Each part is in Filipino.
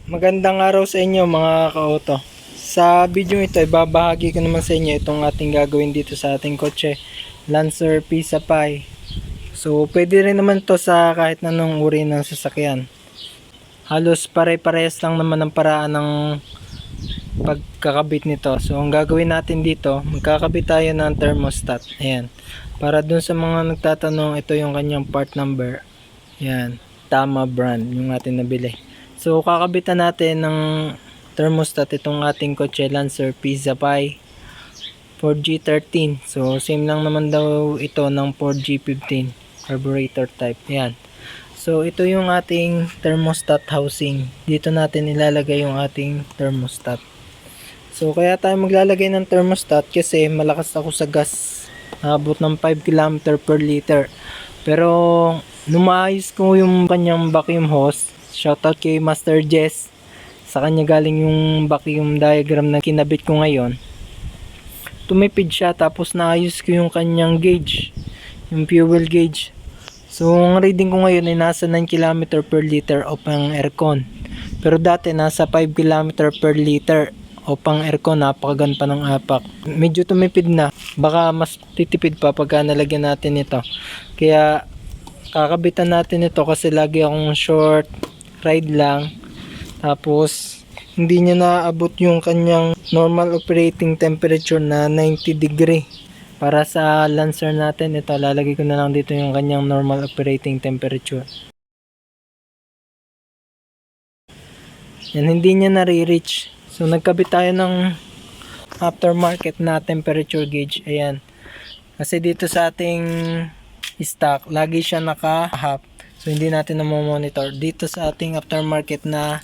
Magandang araw sa inyo mga ka-auto. Sa video ito, ibabahagi ko naman sa inyo itong ating gagawin dito sa ating kotse, Lancer Pisa Pi. So, pwede rin naman to sa kahit anong uri ng sasakyan. Halos pare-parehas lang naman ang paraan ng pagkakabit nito. So, ang gagawin natin dito, magkakabit tayo ng thermostat. Ayan. Para dun sa mga nagtatanong, ito yung kanyang part number. Ayan. Tama brand yung ating nabili. So, kakabitan natin ng thermostat itong ating kotse Lancer Pisa Pi 4G13. So, same lang naman daw ito ng 4G15 carburetor type. Ayan. So, ito yung ating thermostat housing. Dito natin ilalagay yung ating thermostat. So, kaya tayo maglalagay ng thermostat kasi malakas ako sa gas. Abot ng 5 km per liter. Pero, numaayos ko yung kanyang vacuum hose. Shoutout kay Master Jess. Sa kanya galing yung vacuum diagram na kinabit ko ngayon. Tumipid siya tapos naayos ko yung kanyang gauge. Yung fuel gauge. So ang reading ko ngayon ay nasa 9 km per liter o pang aircon. Pero dati nasa 5 km per liter o pang aircon. Napakagan pa ng apak. Medyo tumipid na. Baka mas titipid pa pagka nalagyan natin ito. Kaya kakabitan natin ito kasi lagi akong short ride lang, tapos hindi niya naabot yung kanyang normal operating temperature na 90 degree. Para sa Lancer natin, ito lalagay ko na lang dito yung kanyang normal operating temperature. Yan, hindi niya nare-reach. So nagkabit tayo ng aftermarket na temperature gauge. Ayan, kasi dito sa ating stock lagi siya naka-half. So, hindi natin monitor. Dito sa ating aftermarket na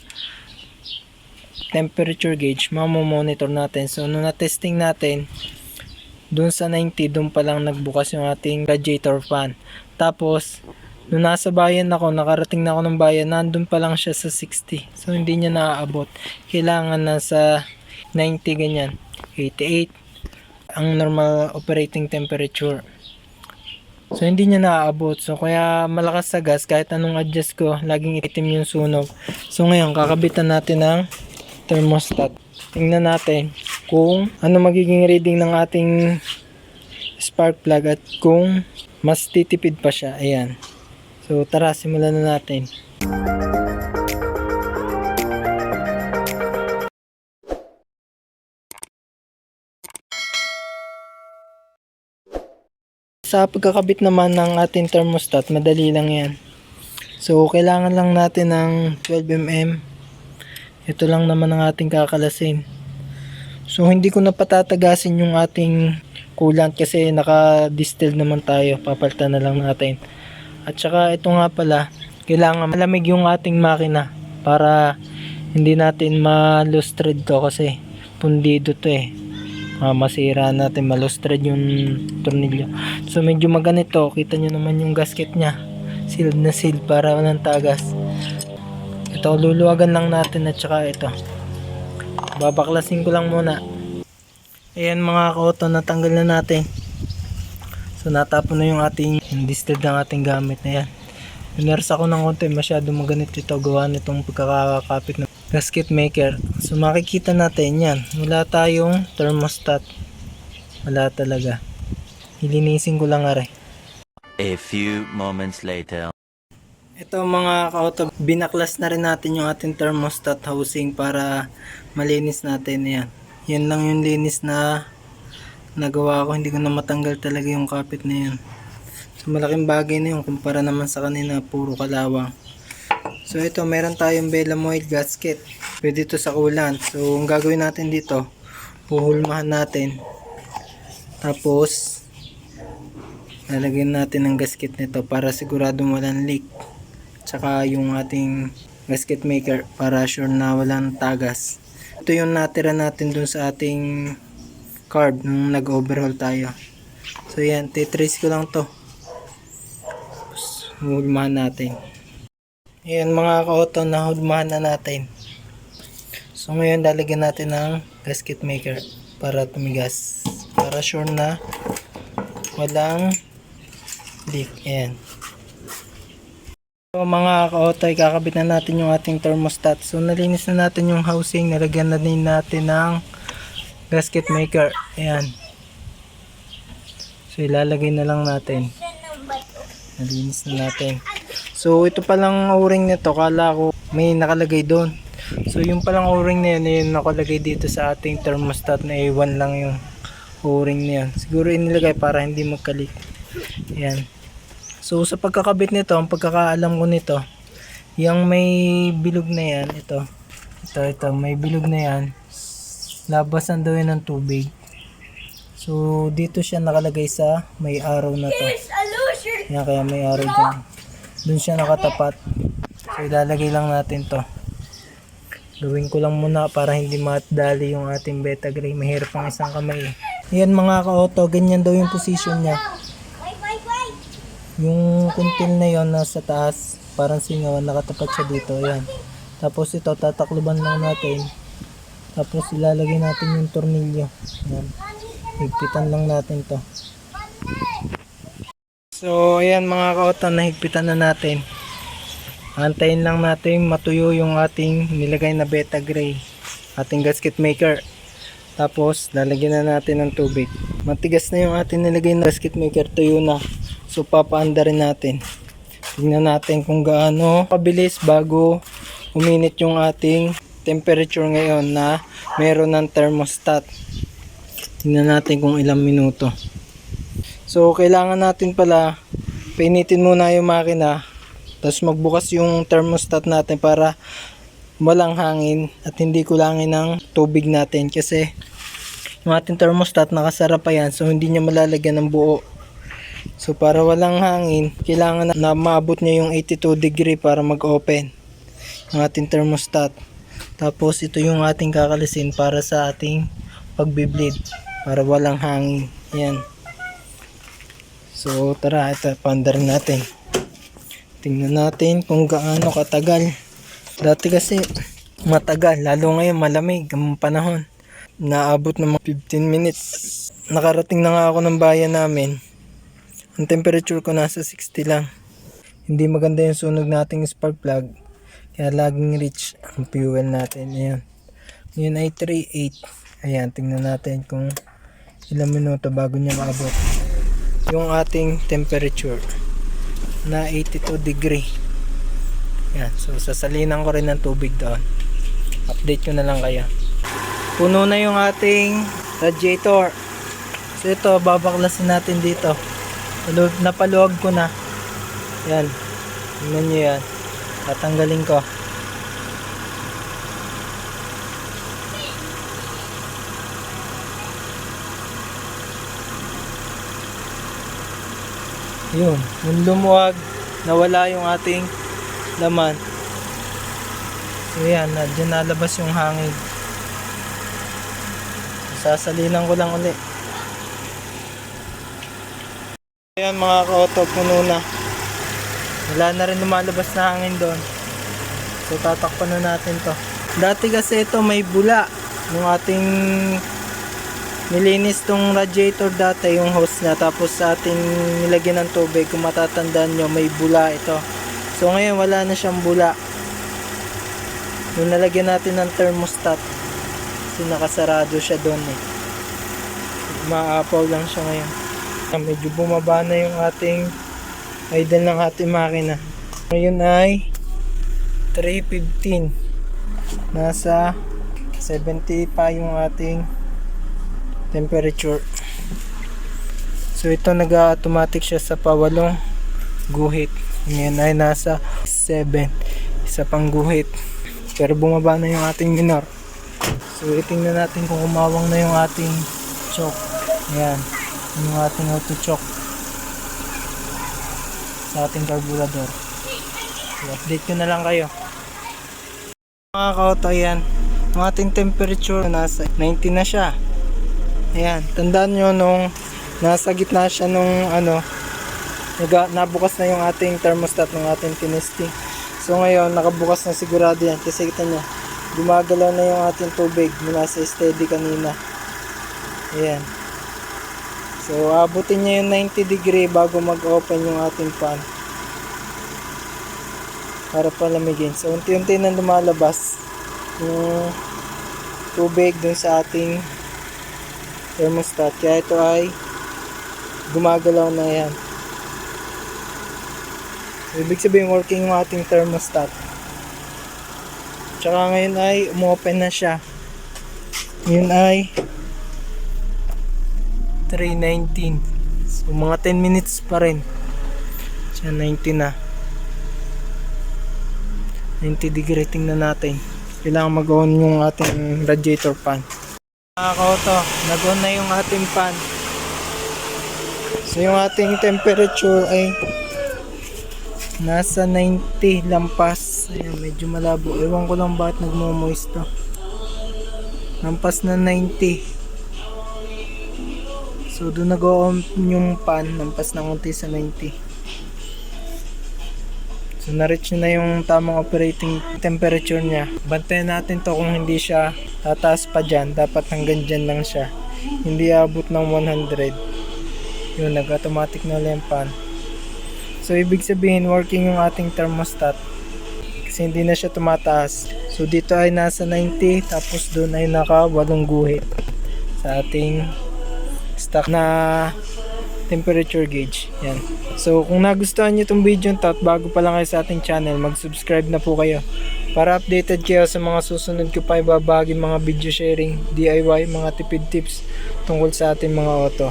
temperature gauge, monitor natin. So, nung na-testing natin, dun sa 90, dun pa lang nagbukas yung ating radiator fan. Tapos, nung nasa bayan ako, nakarating na ako ng bayan, nandun pa lang siya sa 60. So, hindi niya naaabot. Kailangan nasa 90 ganyan. 88 ang normal operating temperature. So, hindi niya naaabot. So, kaya malakas sa gas. Kahit anong adjust ko, laging itim yung sunog. So, ngayon, kakabitan natin ng thermostat. Tingnan natin kung ano magiging reading ng ating spark plug at kung mas titipid pa siya. Ayan. So, tara, simulan na natin. Sa pagkakabit naman ng ating thermostat, madali lang yan. So, kailangan lang natin ng 12mm. Ito lang naman ang ating kakalasin. So, hindi ko na patatagasin yung ating coolant kasi naka-distill naman tayo. Papalitan na lang natin. At saka, ito nga pala, kailangan malamig yung ating makina para hindi natin ma-loose thread to kasi pundido to eh. Masira natin, malustred yung tornilyo. So medyo maganito, kita nyo naman yung gasket nya, sealed na sealed para walang tagas. Ito luluwagan lang natin at saka ito babaklasin ko lang muna. Ayan mga ka-auto, natanggal na natin. So natapon na yung ating distilled ng ating gamit na yan. Inersa ko ng konti, masyado maganito ito gawa nitong pagkakakapit na gasket maker. So makikita natin yan, wala tayong thermostat, wala talaga. Ilinisin ko lang are. A few moments later. Ito mga ka-auto, binaklas na rin natin yung ating thermostat housing para malinis natin. Yan, yan lang yung linis na nagawa ko, hindi ko na matanggal talaga yung kapit na yan. So malaking bagay na yun kumpara naman sa kanina, puro kalawang. So ito, meron tayong Belamoid gasket. Pwede ito sa coolant. So ang gagawin natin dito, huhulmahan natin. Tapos lalagyan natin ng gasket nito para siguradong walang leak. Tsaka yung ating gasket maker para sure na walang tagas. Ito yung natira natin dun sa ating carb nung nag-overhaul tayo. So yan, titrace ko lang to. Tapos huhulmahan natin. Ayan mga ka-auto, nahudmahan na natin. So ngayon lalagyan natin ng gasket maker para tumigas. Para sure na walang leak. Ayan. So mga ka-otoy, kakabit na natin yung ating thermostat. So nalinis na natin yung housing, nalagyan na din natin ng gasket maker. Ayan. So ilalagay na lang natin. Nalinis na natin. So ito palang o-ring nito, kala ko may nakalagay doon. So yung palang o-ring na yun, yung nakalagay dito sa ating thermostat na A1 lang yung o-ring na yun. Siguro inilagay para hindi magkalik. Ayan. So sa pagkakabit nito, ang pagkakaalam ko nito, yung may bilog na yan, ito, may bilog na yan, labasan daw yan ng tubig. So dito siya nakalagay sa may arrow na to. Yan, kaya may arrow dyan. Doon siya nakatapat. So ilalagay lang natin to. Gawin ko lang muna para hindi matdali yung ating beta gray. Mahirap ang isang kamay. Yan mga ka-auto, ganyan daw yung position niya. Yung kuntil na yon nasa taas, parang singawan, nakatapat siya dito. Ayan. Tapos ito, tatakluban lang natin. Tapos ilalagay natin yung tornilyo. Ayan. Higpitan lang natin to. So ayan mga ka-auto, nahigpitan na natin. Antayin lang natin matuyo yung ating nilagay na beta gray, ating gasket maker. Tapos lalagyan na natin ng tubig. Matigas na yung ating nilagay na gasket maker, tuyo na. So papaanda rin natin. Tingnan natin kung gaano kabilis bago uminit yung ating temperature ngayon na meron ng thermostat. Tingnan natin kung ilang minuto. So kailangan natin pala painitin muna yung makina, tapos magbukas yung thermostat natin para walang hangin at hindi kulangin ng tubig natin, kasi yung ating thermostat nakasara pa yan, so hindi niya malalagyan ng buo. So para walang hangin, kailangan na maabot niya yung 82 degree para mag-open yung ating thermostat. Tapos ito yung ating kakalisin para sa ating pagbi-bleed, para walang hangin. Yan. So tara, ito paandar natin. Tingnan natin kung gaano katagal. Dati kasi matagal, lalo ngayon malamig ang panahon. Naabot ng mga 15 minutes. Nakarating na nga ako ng bayan namin. Ang temperature ko nasa 60 lang. Hindi maganda yung sunog nating spark plug, kaya laging rich ang fuel natin. Ayan. Ngayon ay 3.8. Ayan, tingnan natin kung ilang minuto bago niya maabot yung ating temperature na 82 degree. Ayan, so sasalinan ko rin ng tubig doon. Update ko na lang kaya. Puno na yung ating radiator. So ito, babaklasin natin dito. Napaluwag ko na. Yan. Tingnan nyo yan. Tatanggalin ko. Yun. Yung lumuwag, nawala yung ating laman. So yan. Diyan nalabas yung hangin. Sasalinan ko lang ulit. Ayan mga ka-auto, puno na. Wala na rin lumalabas na hangin doon. So tatakpan na natin to. Dati kasi ito may bula. Yung ating nilinis tong radiator dati, yung hose niya. Tapos sa ating nilagyan ng tubig, kung matatandaan nyo, may bula ito. So ngayon wala na siyang bula. Yung nalagyan natin ng thermostat, kasi nakasarado siya doon eh. Maapaw lang siya ngayon. Medyo bumaba na yung ating idle ng ating makina. Ngayon ay 3:15. Nasa 70 pa yung ating temperature. So ito nag-automatic siya sa pawalong guhit. Ngayon ay nasa 7. Isa pang guhit. Pero bumaba na yung ating minor. So itingnan natin kung kumawang na yung ating choke. Ayan. Yung ating auto choke sa ating carburetor. So, update ko na lang kayo. Mga ka-auto, ayan. Yung ating temperature nasa 90 na siya. Ayan. Tandaan nyo nung nasa gitna siya nung nabukas na yung ating thermostat ng ating tinesting. So ngayon nakabukas na sigurado yan, kasi kita nyo gumagalaw na yung ating tubig mula sa steady kanina. Ayan. So abutin niya yung 90 degree bago mag-open yung ating fan. para palamigin. So unti-unti na lumalabas yung tubig dun sa ating thermostat. Kaya ito ay gumagalaw na yan. Ibig sabihin working yung ating thermostat. Tsaka ngayon ay umopen na siya. Yun ay 3:19. So mga 10 minutes pa rin. Siya 90 na. 90 degree, tingnan natin. Kailangan mag-on yung ating radiator fan. Mga kauto, nag-on na yung ating fan. So yung ating temperature ay nasa 90 lampas. Ayan, medyo malabo. Ewan ko lang bakit nagmo-moist to. Lampas na 90. So doon nag-on yung pan, lampas na konti sa 90. So na-reach na yung tamang operating temperature niya. Bantayan natin to kung hindi siya tataas pa dyan. Dapat hanggang dyan lang siya. Hindi abot ng 100. Yun, nag-automatic na lang yung pan. So ibig sabihin working yung ating thermostat. Kasi hindi na siya tumataas. So dito ay nasa 90. Tapos doon ay naka 8 guhit sa ating stock na temperature gauge. Yan. So kung nagustuhan nyo itong video nito at bago pa lang kayo sa ating channel, mag-subscribe na po kayo para updated kayo sa mga susunod ko pa ibabahagi mga video sharing, DIY, mga tipid tips tungkol sa ating mga auto.